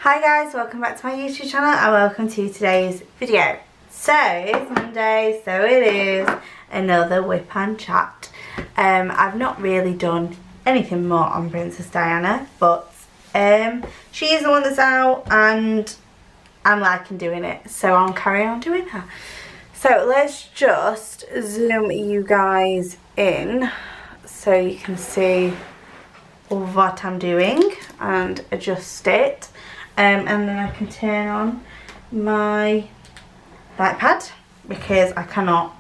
Hi guys, welcome back to my YouTube channel and welcome to today's video. So it's Monday, so it is another WIP and Chat. I've not really done anything more on Princess Diana, but she is the one that's out and I'm liking doing it, so I'll carry on doing her. So let's just zoom you guys in so you can see what I'm doing and adjust it. And then I can turn on my light pad because I cannot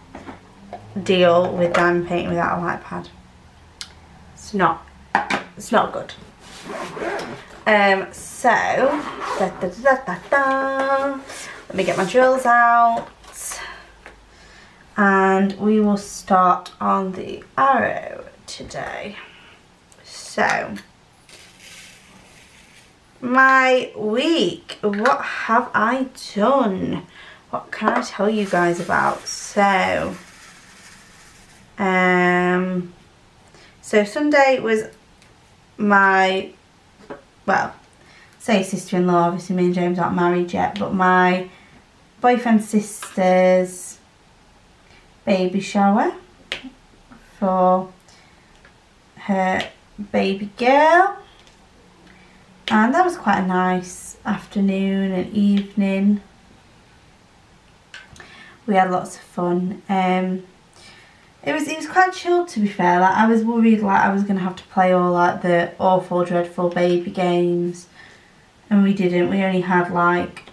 deal with diamond painting without a light pad. It's not good. Let me get my drills out and we will start on the arrow today. So my week, what have I done? What can I tell you guys about? So Sunday was my, well, say sister-in-law, obviously me and James aren't married yet, but my boyfriend's sister's baby shower for her baby girl. And that was quite a nice afternoon and evening. We had lots of fun. It was quite chilled, to be fair. Like, I was worried like I was gonna have to play all like the awful, dreadful baby games, and we didn't. We only had like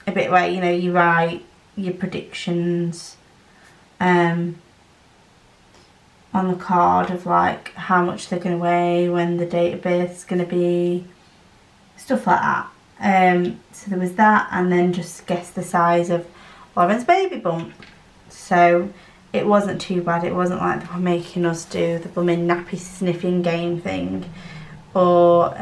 a bit where you write your predictions on the card of like how much they're going to weigh, when the date of birth is going to be, stuff like that. So there was that, and then just guess the size of Lauren's baby bump. So it wasn't too bad. It wasn't like they were making us do the blooming nappy sniffing game thing, or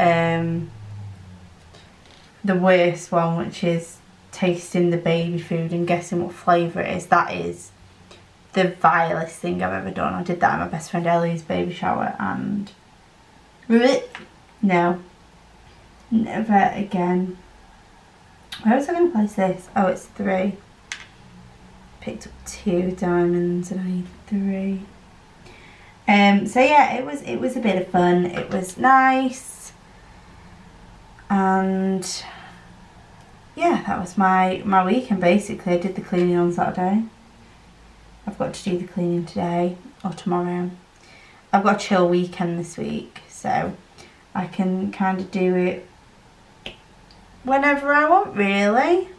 the worst one, which is tasting the baby food and guessing what flavour it is. That is the vilest thing I've ever done. I did that at my best friend Ellie's baby shower and no, never again. Where was I going to place this? Oh, it's 3. Picked up 2 diamonds and I need 3. So yeah, it was a bit of fun. It was nice, and yeah, that was my weekend basically. I did the cleaning on Saturday. I've got to do the cleaning today or tomorrow. I've got a chill weekend this week, so I can kind of do it whenever I want, really.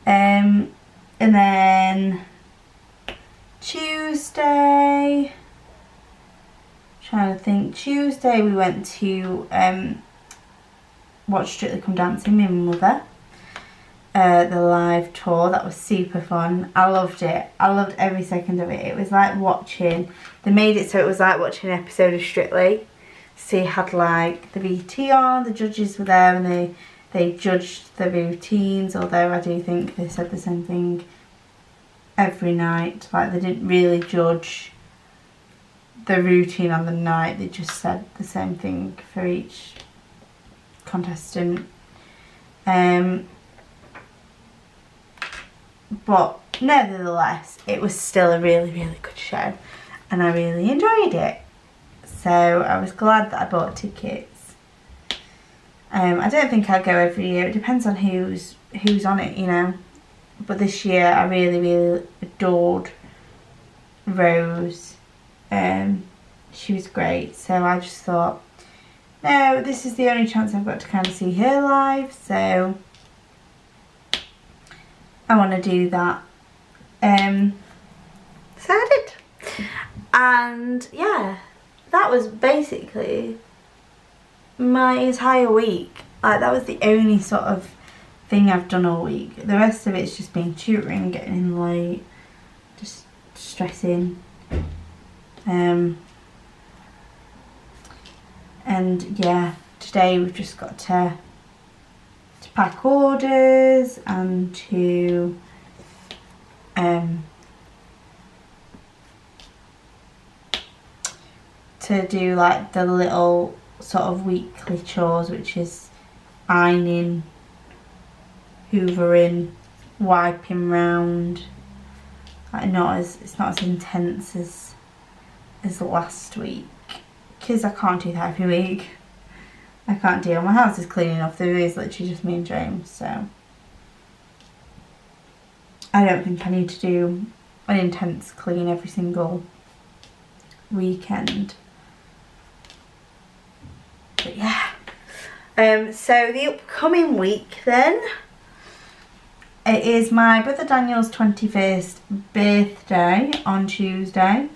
And then Tuesday, Tuesday we went to watch Strictly Come Dancing, me and my mother. The live tour, that was super fun. I loved it. I loved every second of it. It was like watching, they made it so it was like watching an episode of Strictly. So you had like the VT on, the judges were there and they judged the routines, although I do think they said the same thing every night. Like, they didn't really judge the routine on the night, they just said the same thing for each contestant. But nevertheless, it was still a really, really good show and I really enjoyed it. So I was glad that I bought tickets. I don't think I'll go every year. It depends on who's on it, But this year I really, really adored Rose. She was great. So I just thought, no, this is the only chance I've got to kind of see her live. So I want to do that. So I did. And yeah, that was basically my entire week. Like, that was the only sort of thing I've done all week. The rest of it's just been tutoring, getting in late, just stressing. And yeah, today we've just got to pack orders and to do like the little sort of weekly chores, which is ironing, hoovering, wiping round. Like it's not as intense as last week, because I can't do that every week. I can't deal. My house is clean enough. There is literally just me and James, so I don't think I need to do an intense clean every single weekend. But yeah. So the upcoming week then, it is my brother Daniel's 21st birthday on Tuesday.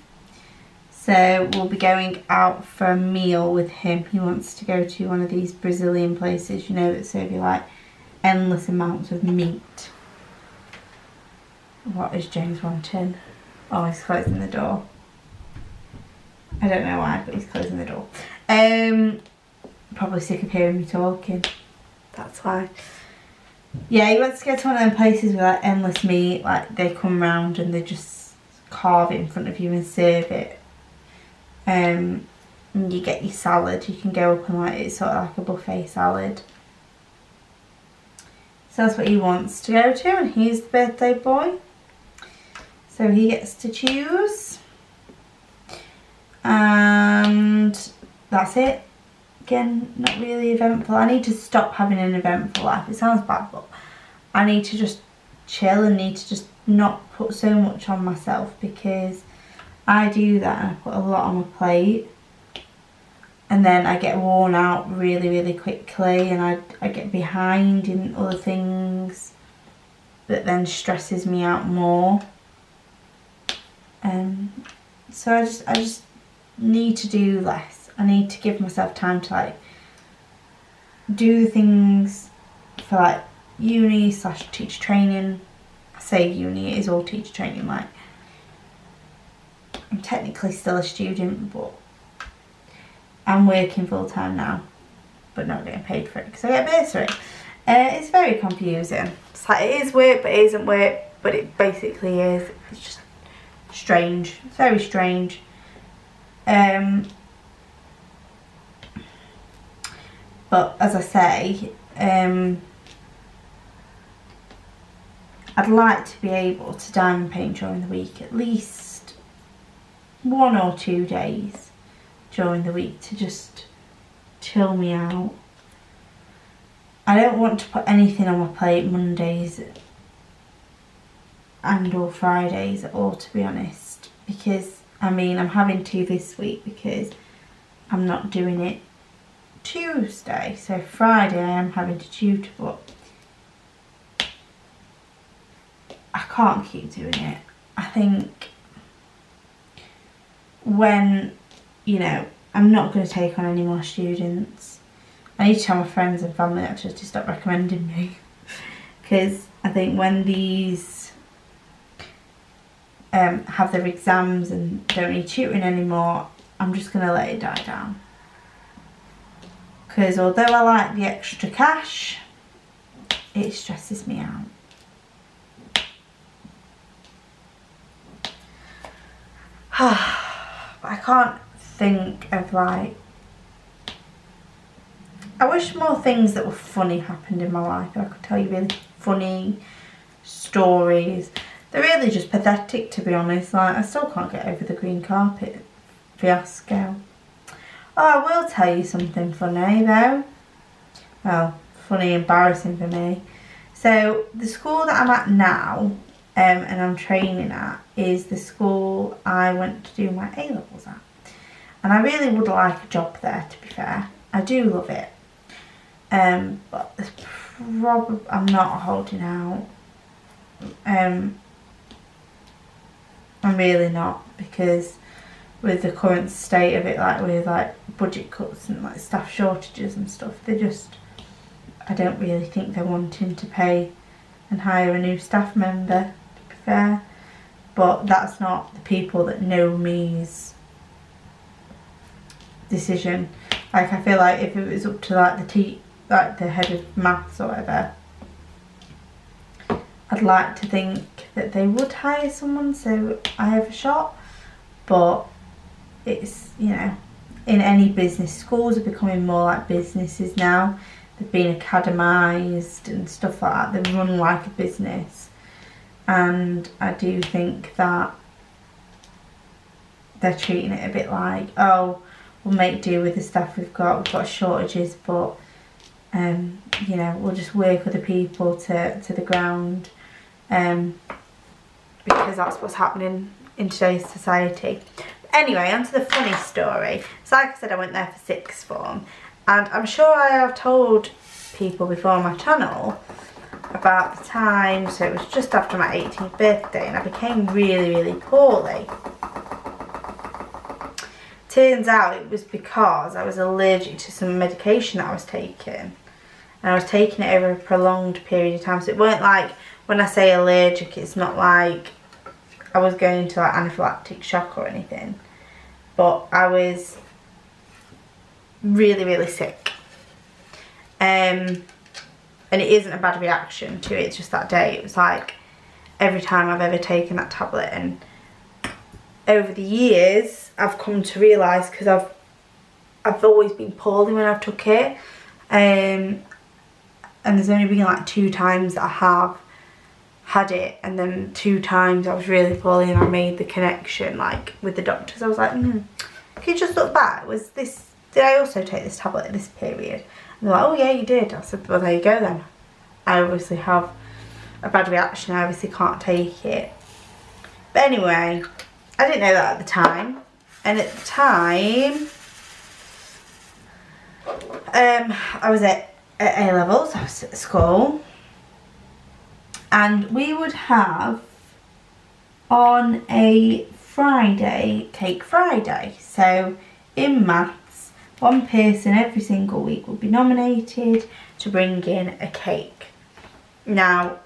So we'll be going out for a meal with him. He wants to go to one of these Brazilian places, you know, that serve you like endless amounts of meat. What is James wanting? Oh, he's closing the door. I don't know why, but he's closing the door. Probably sick of hearing me talking. That's why. Yeah, he wants to go to one of them places with like endless meat. Like they come round and they just carve it in front of you and serve it. And you get your salad. You can go up and like it's sort of like a buffet salad. So that's what he wants to go to, and he's the birthday boy. So he gets to choose. And that's it. Again, not really eventful. I need to stop having an eventful life. It sounds bad, but I need to just chill and need to just not put so much on myself, because I do that and I put a lot on my plate and then I get worn out really, really quickly, and I get behind in other things that then stresses me out more. So I just need to do less. I need to give myself time to like do things for like uni / teacher training. I say uni, it is all teacher training. Like I'm technically still a student, but I'm working full time now, but not getting paid for it because I get a bursary. It's very confusing. It's like it is work, but it isn't work, but it basically is. It's just strange. It's very strange. But as I say, I'd like to be able to diamond paint during the week, at least 1 or 2 days during the week, to just chill me out. I don't want to put anything on my plate Mondays and or Fridays at all, to be honest, because I mean I'm having to this week because I'm not doing it Tuesday, so Friday I am having to tutor, but I can't keep doing it. I think when, you know, I'm not going to take on any more students, I need to tell my friends and family actually to stop recommending me, because I think when these have their exams and don't need tutoring anymore, I'm just going to let it die down. Because although I like the extra cash, it stresses me out. I can't think of like... I wish more things that were funny happened in my life. I could tell you really funny stories. They're really just pathetic, to be honest. Like, I still can't get over the green carpet fiasco. Oh, I will tell you something funny though. Well, funny, embarrassing for me. So the school that I'm at now, and I'm training at, is the school I went to do my A-levels at. And I really would like a job there, to be fair. I do love it. But there's I'm not holding out. I'm really not, because with the current state of it, like with like budget cuts and like staff shortages and stuff, I don't really think they're wanting to pay and hire a new staff member, to be fair. But that's not the people that know me's decision. Like, I feel like if it was up to like the head of maths or whatever, I'd like to think that they would hire someone so I have a shot. But it's, you know, in any business. Schools are becoming more like businesses now. They've been academised and stuff like that. They run like a business. And I do think that they're treating it a bit like, oh, we'll make do with the staff we've got shortages, but you know, we'll just work with the people to the ground, because that's what's happening in today's society. Anyway, on to the funny story. So like I said, I went there for sixth form, and I'm sure I have told people before on my channel about the time, so it was just after my 18th birthday, and I became really, really poorly. Turns out it was because I was allergic to some medication that I was taking, and I was taking it over a prolonged period of time. So it weren't like, when I say allergic, it's not like I was going into like anaphylactic shock or anything, but I was really, really sick. And it isn't a bad reaction to it, it's just that day. It was like every time I've ever taken that tablet, and over the years I've come to realise, because I've always been poorly when I've took it, and there's only been like 2 times that I have had it, and then 2 times I was really poorly and I made the connection like with the doctors. I was like, can you just look back, was this, did I also take this tablet at this period? And they're like, oh yeah, you did. I said, well, there you go then. I obviously have a bad reaction, I obviously can't take it. But anyway, I didn't know that at the time, and at the time I was at A-levels, I was at school, and we would have on a Friday Cake Friday. So in maths, one person every single week would be nominated to bring in a cake. Now,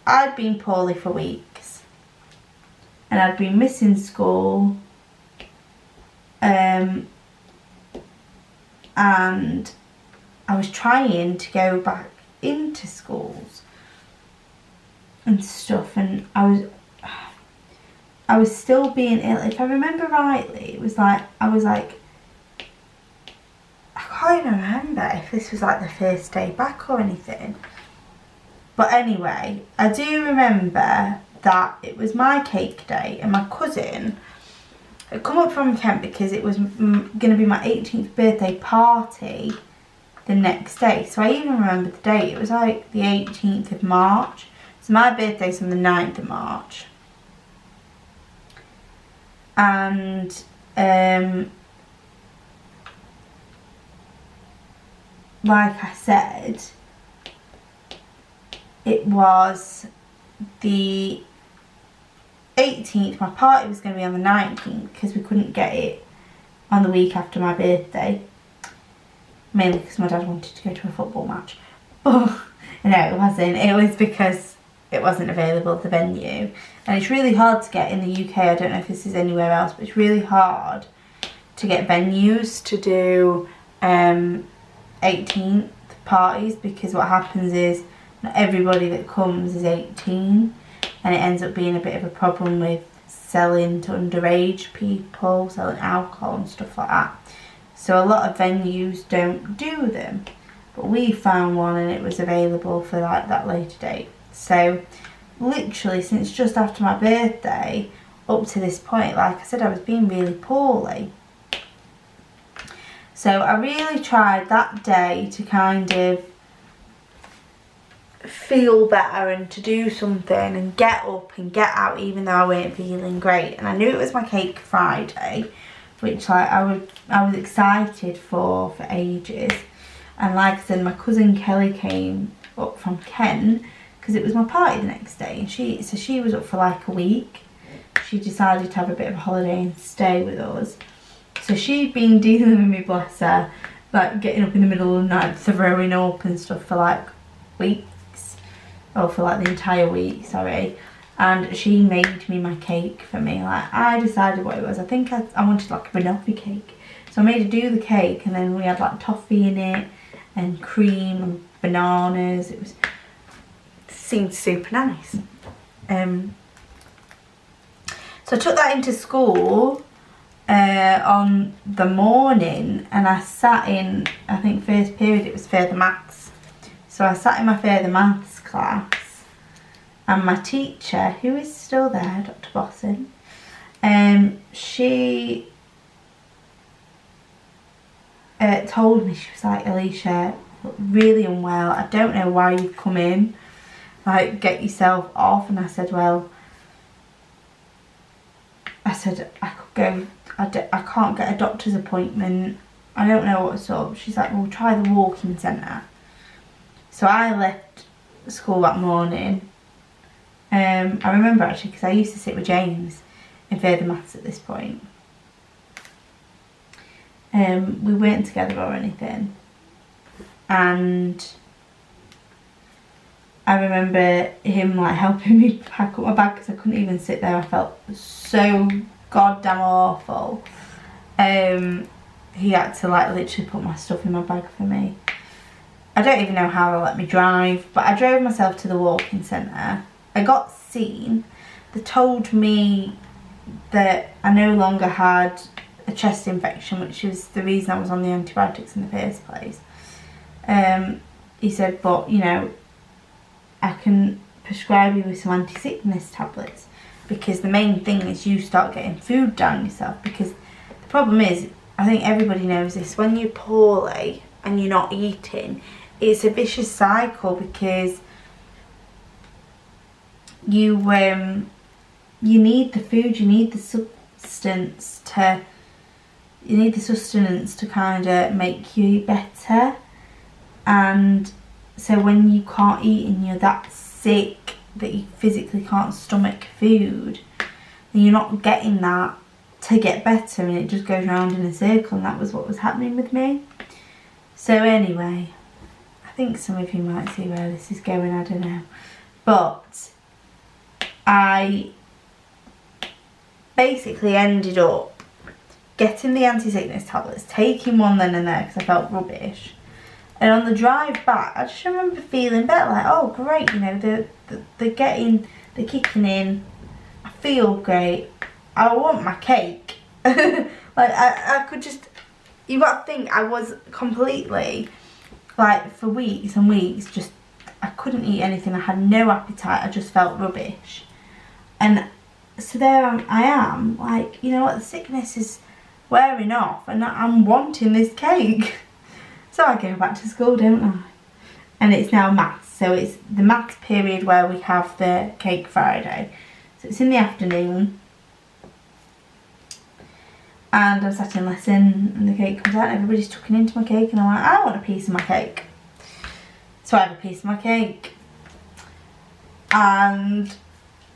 I'd been poorly for weeks, and I'd been missing school, and I was trying to go back into schools and stuff, and I was still being ill. If I remember rightly, it was like, I was like, I can't even remember if this was like the first day back or anything. But anyway, I do remember that it was my cake day, and my cousin had come up from Kent because it was going to be my 18th birthday party the next day. So I even remember the date. It was like the 18th of March. So my birthday's on the 9th of March. And like I said, it was the 18th. My party was going to be on the 19th because we couldn't get it on the week after my birthday, mainly because my dad wanted to go to a football match. Oh no, it wasn't. It was because it wasn't available at the venue, and it's really hard to get in the UK. I don't know if this is anywhere else, but it's really hard to get venues to do 18th parties, because what happens is not everybody that comes is 18, and it ends up being a bit of a problem with selling to underage people, selling alcohol and stuff like that. So a lot of venues don't do them, but we found one and it was available for like that later date. So literally since just after my birthday up to this point, like I said, I was being really poorly. So I really tried that day to kind of feel better and to do something and get up and get out, even though I weren't feeling great. And I knew it was my Cake Friday, which like I was excited for ages. And like I said, my cousin Kelly came up from Kent because it was my party the next day, and she was up for like a week. She decided to have a bit of a holiday and stay with us. So she'd been dealing with me, bless her, like getting up in the middle of the night, throwing up and stuff for like weeks, or for like the entire week, sorry. And she made me my cake for me. Like, I decided what it was. I think I wanted like a banoffee cake. So I made her do the cake, and then we had like toffee in it and cream and bananas. It seemed super nice. So I took that into school, on the morning, and I sat in, I think first period it was further maths. So I sat in my further maths class, and my teacher, who is still there, Dr. Bosson, she told me, she was like, Alicia, look really unwell, I don't know why you've come in, like, get yourself off. And I said, well, I could go, I can't get a doctor's appointment, I don't know what's up. She's like, well, try the walking centre. So I left school that morning. I remember actually, because I used to sit with James in further maths at this point. We weren't together or anything, and I remember him like helping me pack up my bag because I couldn't even sit there. I felt so goddamn awful. He had to like literally put my stuff in my bag for me. I don't even know how they let me drive, but I drove myself to the walking centre. I got seen. They told me that I no longer had a chest infection, which was the reason I was on the antibiotics in the first place. He said, but you know, I can prescribe you with some anti-sickness tablets, because the main thing is you start getting food down yourself. Because the problem is, I think everybody knows this, when you're poorly and you're not eating, it's a vicious cycle, because you need the food, you need the sustenance to kind of make you better. And so when you can't eat and you're that sick that you physically can't stomach food, then you're not getting that to get better, and it just goes round in a circle, and that was what was happening with me. So anyway, I think some of you might see where this is going, I don't know. But I basically ended up getting the anti-sickness tablets, taking one then and there because I felt rubbish. And on the drive back, I just remember feeling better, like, oh great, you know, they're kicking in, I feel great, I want my cake. Like, I could just, you got to think, I was completely, like, for weeks and weeks, just, I couldn't eat anything, I had no appetite, I just felt rubbish. And so there I am, like, you know what, the sickness is wearing off, and I'm wanting this cake. So I go back to school, don't I? And it's now maths. So it's the maths period where we have the cake Friday. So it's in the afternoon. And I'm sat in lesson and the cake comes out and everybody's tucking into my cake, and I'm like, I want a piece of my cake. So I have a piece of my cake. And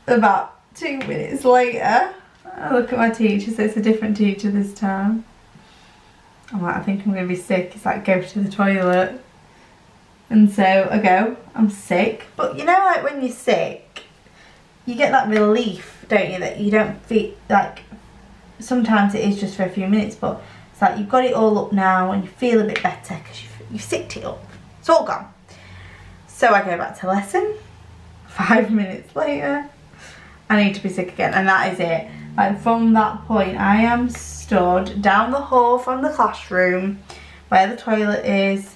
about 2 minutes later, I look at my teacher, so it's a different teacher this time. I'm like, I think I'm going to be sick. It's like, go to the toilet. And so I go, I'm sick. But you know, like when you're sick, you get that relief, don't you? That you don't feel like, sometimes it is just for a few minutes, but it's like you've got it all up now and you feel a bit better because you've sicked it up. It's all gone. So I go back to lesson. 5 minutes later, I need to be sick again, and that is it. Like from that point, I am stood down the hall from the classroom where the toilet is.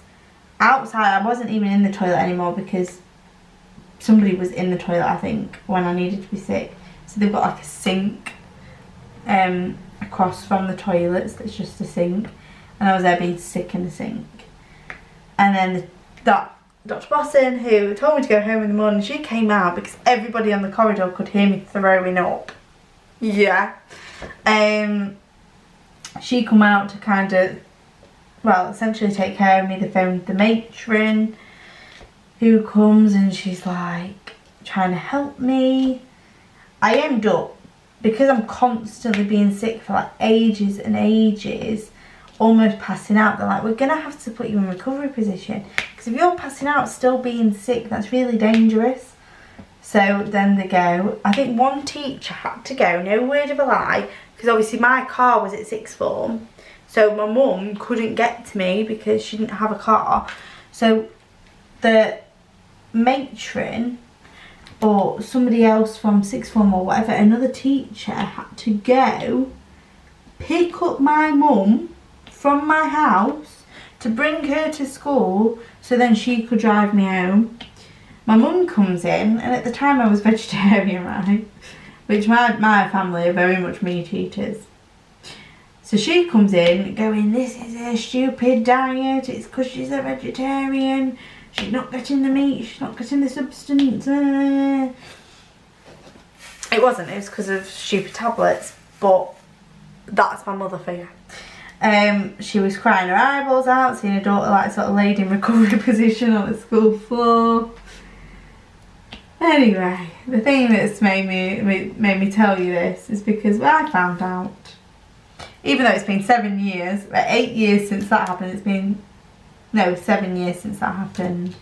Outside, I wasn't even in the toilet anymore because somebody was in the toilet, I think, when I needed to be sick. So they've got like a sink across from the toilets that's just a sink, and I was there being sick in the sink. And then that Dr. Bosson, who told me to go home in the morning, she came out because everybody on the corridor could hear me throwing up. Yeah. She come out to kind of, well, essentially take care of me. They phoned the matron, who comes and she's like trying to help me. I end up, because I'm constantly being sick for like ages and ages, almost passing out. They're like, we're gonna have to put you in recovery position, because if you're passing out still being sick, that's really dangerous. So then they go. I think one teacher had to go, no word of a lie, because obviously my car was at sixth form, so my mum couldn't get to me because she didn't have a car. So the matron or somebody else from sixth form or whatever, another teacher, had to go pick up my mum from my house to bring her to school so then she could drive me home. My mum comes in, and at the time I was vegetarian, right? Which my family are very much meat eaters. So she comes in going, this is a stupid diet, it's because she's a vegetarian, she's not getting the meat, she's not getting the substance. It wasn't, it was because of stupid tablets, but that's my mother for you. She was crying her eyeballs out, seeing her daughter like sort of laid in recovery position on the school floor. Anyway, the thing that's made me tell you this is because I found out, even though it's been 7 years, 8 years since that happened, it's been, no, 7 years since that happened.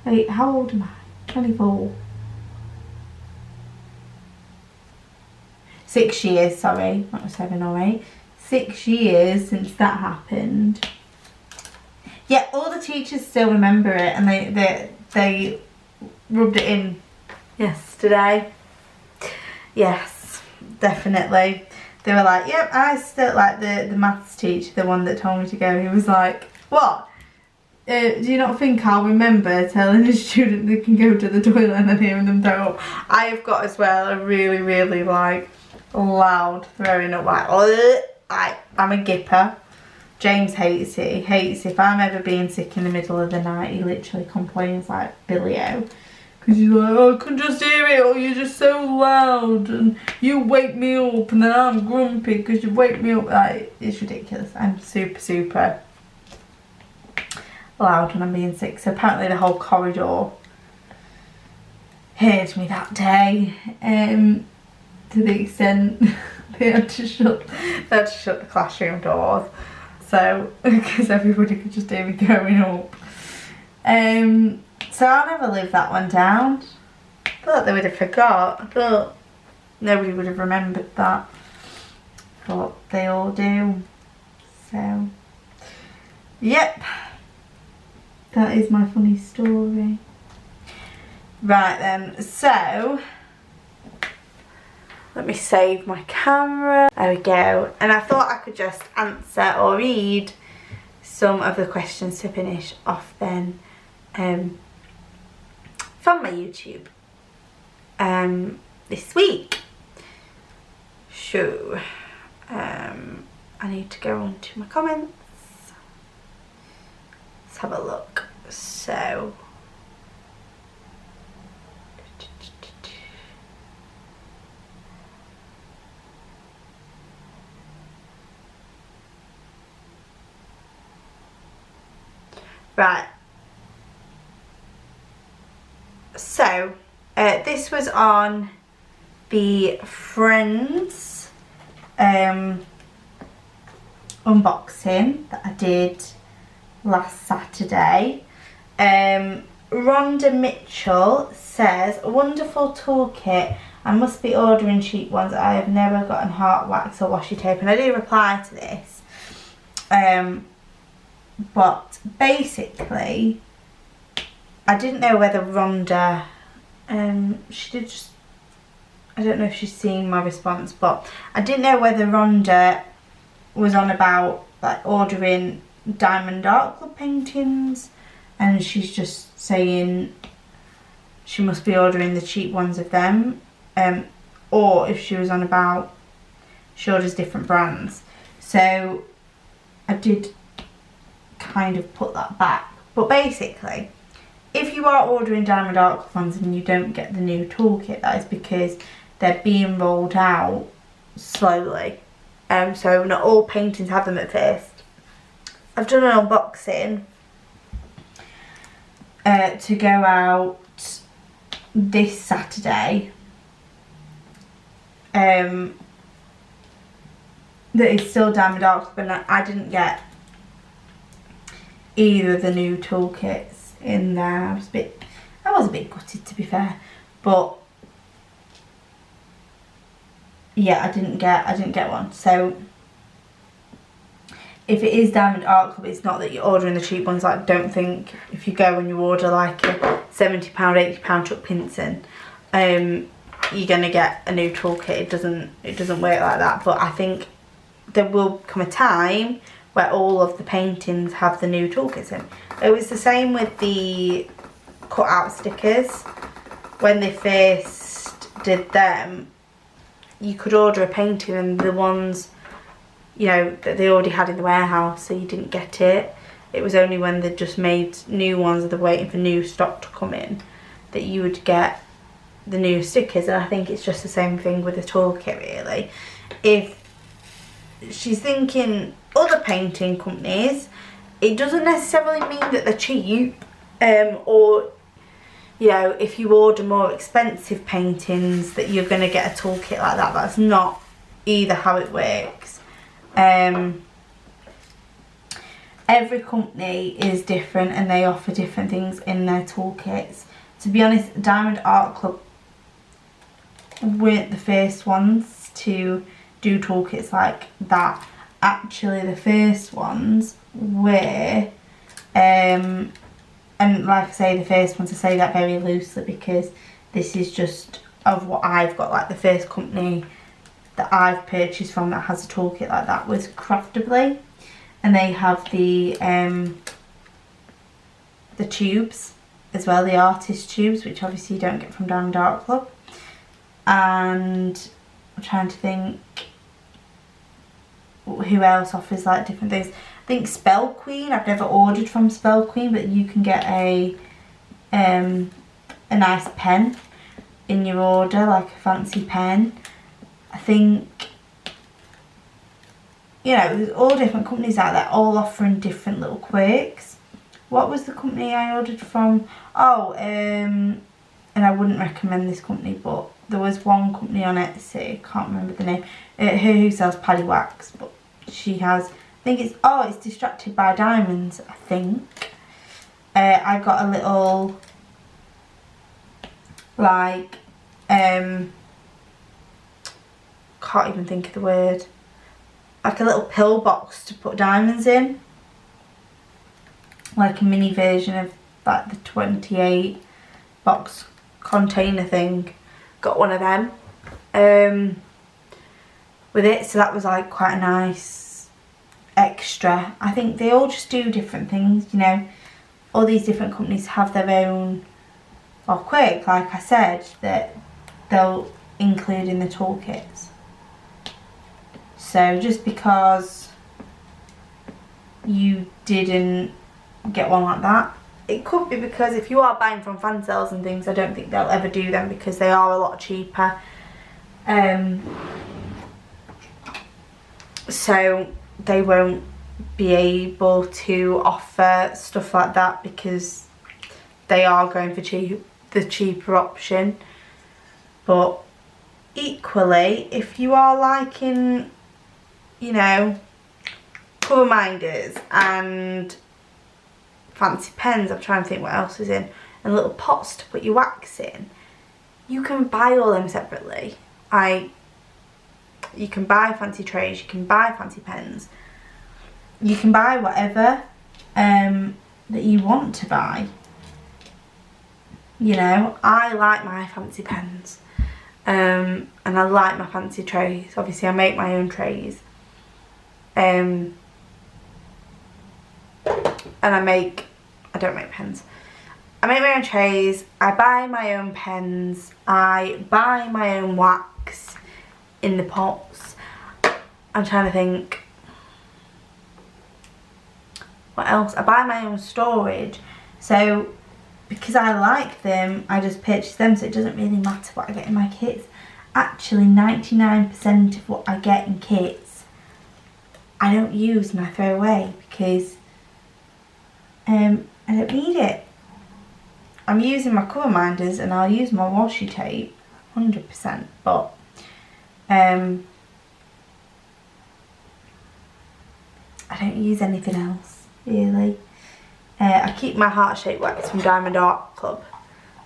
Wait, how old am I? 24. 6 years, sorry, not 7 or 8. 6 years since that happened. Yeah, all the teachers still remember it, and they rubbed it in yesterday. Yes, definitely. They were like, yep, I still like the maths teacher, the one that told me to go. He was like, what? Do you not think I'll remember telling a student they can go to the toilet and then hearing them throw up? I have got as well a really, really like loud throwing up, like, I'm a gipper. James hates it. He hates if I'm ever being sick in the middle of the night. He literally complains like Billy-O. Because he's like, oh, I can just hear it, or you're just so loud, and you wake me up, and then I'm grumpy because you wake me up. Like, it's ridiculous. I'm super, super loud when I'm being sick. So apparently the whole corridor heard me that day, to the extent they had to shut the classroom doors. So, because everybody could just hear me throwing up. So I'll never live that one down. I thought they would have forgot. I thought nobody would have remembered that. But they all do. So, yep. That is my funny story. Right then, so let me save my camera. There we go. And I thought I could just answer or read some of the questions to finish off then. From my YouTube this week. So I need to go on to my comments. Let's have a look. So right. So, this was on the Friends unboxing that I did last Saturday. Rhonda Mitchell says, a wonderful toolkit. I must be ordering cheap ones. I have never gotten heart wax or washi tape. And I do reply to this. But basically, I didn't know whether Rhonda, she did just, I don't know if she's seeing my response, but I didn't know whether Rhonda was on about like ordering Diamond Art Club paintings, and she's just saying she must be ordering the cheap ones of them, or if she was on about she orders different brands. So I did kind of put that back, but basically, if you are ordering Diamond Art Club ones and you don't get the new toolkit, that is because they're being rolled out slowly. So not all paintings have them at first. I've done an unboxing to go out this Saturday. That is still Diamond Art Club, and I didn't get either of the new toolkits in there. I was a bit gutted, to be fair, but yeah, I didn't get one. So if it is Diamond Art Club, it's not that you're ordering the cheap ones. Like, don't think if you go and you order like a £70, £80 Chuck Pinson, you're gonna get a new toolkit. It doesn't work like that. But I think there will come a time where all of the paintings have the new toolkits in. It was the same with the cut out stickers. When they first did them, you could order a painting and the ones, you know, that they already had in the warehouse, so you didn't get it. It was only when they just made new ones and they're waiting for new stock to come in that you would get the new stickers. And I think it's just the same thing with the toolkit, really. If she's thinking other painting companies, it doesn't necessarily mean that they're cheap, or, you know, if you order more expensive paintings that you're going to get a toolkit like that. That's not either how it works. Every company is different and they offer different things in their toolkits. To be honest, Diamond Art Club weren't the first ones to do toolkits like that. Actually, the first ones were, and like I say, the first ones, I say that very loosely because this is just of what I've got. Like the first company that I've purchased from that has a toolkit like that was Craftably, and they have the tubes as well, the artist tubes, which obviously you don't get from Diamond Art Club. And I'm trying to think who else offers like different things. I think Spell Queen, I've never ordered from Spell Queen, but you can get a nice pen in your order, like a fancy pen. I think, you know, there's all different companies out there, all offering different little quirks. What was the company I ordered from? Oh, and I wouldn't recommend this company, but there was one company on Etsy, can't remember the name, her who sells paddy wax, but she has, I think it's, oh, it's Distracted by Diamonds, I think. I got a little, like, can't even think of the word, like a little pill box to put diamonds in, like a mini version of like the 28 box container thing. Got one of them with it, so that was like quite a nice extra. I think they all just do different things, you know. All these different companies have their own, or quirk, like I said, that they'll include in the toolkits. So just because you didn't get one like that, it could be because if you are buying from fan sales and things, I don't think they'll ever do them because they are a lot cheaper. So they won't be able to offer stuff like that because they are going for the cheaper option. But equally, if you are liking, you know, cover minders and fancy pens, I'm trying to think what else is in, and little pots to put your wax in, you can buy all them separately. You can buy fancy trays, you can buy fancy pens, you can buy whatever that you want to buy. You know, I like my fancy pens, and I like my fancy trays. Obviously I make my own trays, and I don't make pens. I make my own trays, I buy my own pens, I buy my own wax in the pots. I'm trying to think what else. I buy my own storage, so because I like them, I just purchase them, so it doesn't really matter what I get in my kits. Actually, 99% of what I get in kits I don't use and I throw away because I don't need it. I'm using my cover minders and I'll use my washi tape 100%, but I don't use anything else really. I keep my heart-shaped wax from Diamond Art Club.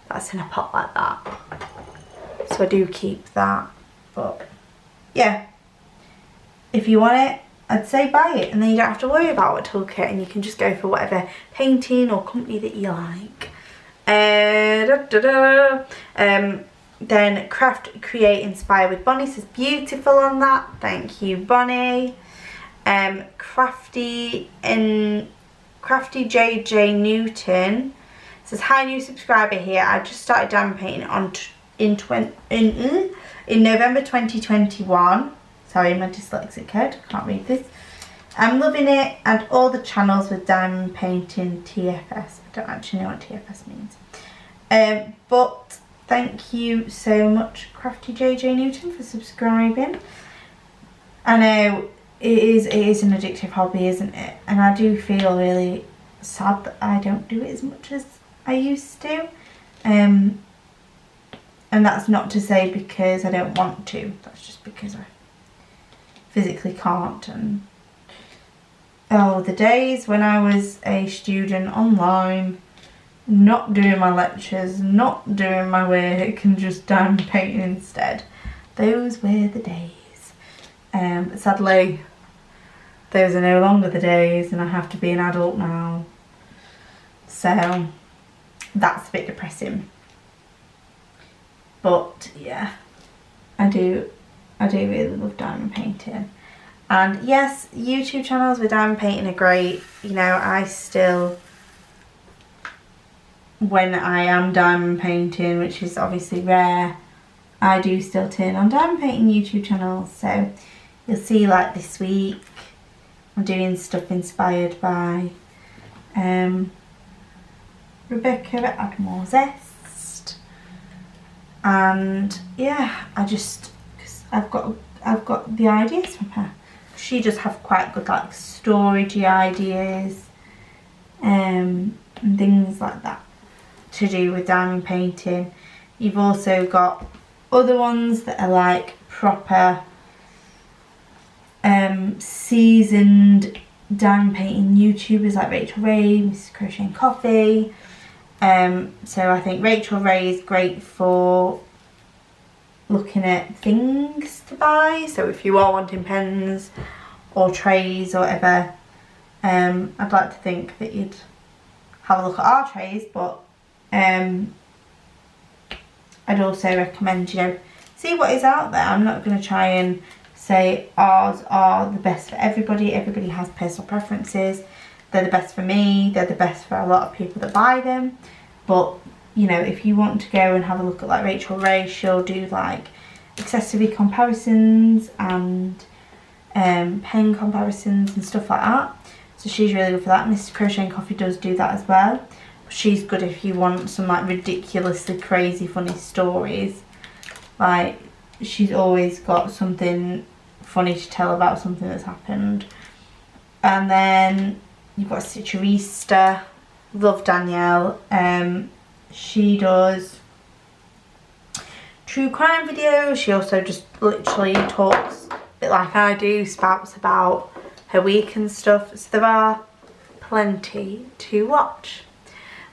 That's in a pot like that, so I do keep that. But yeah, if you want it, I'd say buy it, and then you don't have to worry about what toolkit, and you can just go for whatever painting or company that you like. Then Craft, Create, Inspire with Bonnie says beautiful on that. Thank you, Bonnie. Crafty JJ Newton says, hi, new subscriber here. I just started diamond painting in November 2021. Sorry, my dyslexic code, I can't read this. I'm loving it and all the channels with diamond painting TFS. I don't actually know what TFS means. But thank you so much, Crafty JJ Newton, for subscribing. I know it is an addictive hobby, isn't it? And I do feel really sad that I don't do it as much as I used to. And that's not to say because I don't want to. That's just because I physically can't. And oh, the days when I was a student online, not doing my lectures, not doing my work, and just diamond painting instead. Those were the days. But sadly, those are no longer the days, and I have to be an adult now. So that's a bit depressing. But yeah, I do really love diamond painting. And yes, YouTube channels with diamond painting are great. You know, I still, when I am diamond painting, which is obviously rare, I do still turn on diamond painting YouTube channels. So you'll see, like this week, I'm doing stuff inspired by Rebecca at Admore Zest. And yeah, cause I've got the ideas from her. She does have quite good like storagey ideas and things like that to do with diamond painting. You've also got other ones that are like proper seasoned diamond painting YouTubers like Rachel Ray, Mrs. Crochet and Coffee. So I think Rachel Ray is great for looking at things to buy. So if you are wanting pens or trays or whatever, I'd like to think that you'd have a look at our trays, but I'd also recommend, you know, see what is out there. I'm not going to try and say ours are the best for everybody. Everybody has personal preferences. They're the best for me, they're the best for a lot of people that buy them. But you know, if you want to go and have a look at like Rachel Ray, she'll do like accessory comparisons and pen comparisons and stuff like that. So she's really good for that. Mrs. Crochet and Coffee does do that as well. But she's good if you want some like ridiculously crazy funny stories. Like she's always got something funny to tell about something that's happened. And then you've got Stitcherista. Love Danielle. She does true crime videos. She also just literally talks a bit like I do, spouts about her week and stuff. So there are plenty to watch.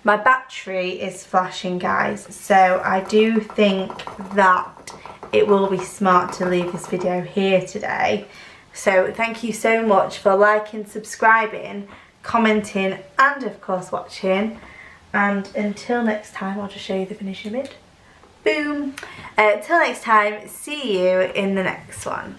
My battery is flashing, guys, so I do think that it will be smart to leave this video here today. So thank you so much for liking, subscribing, commenting and of course watching. And until next time, I'll just show you the finishing bit. Boom. Till next time, see you in the next one.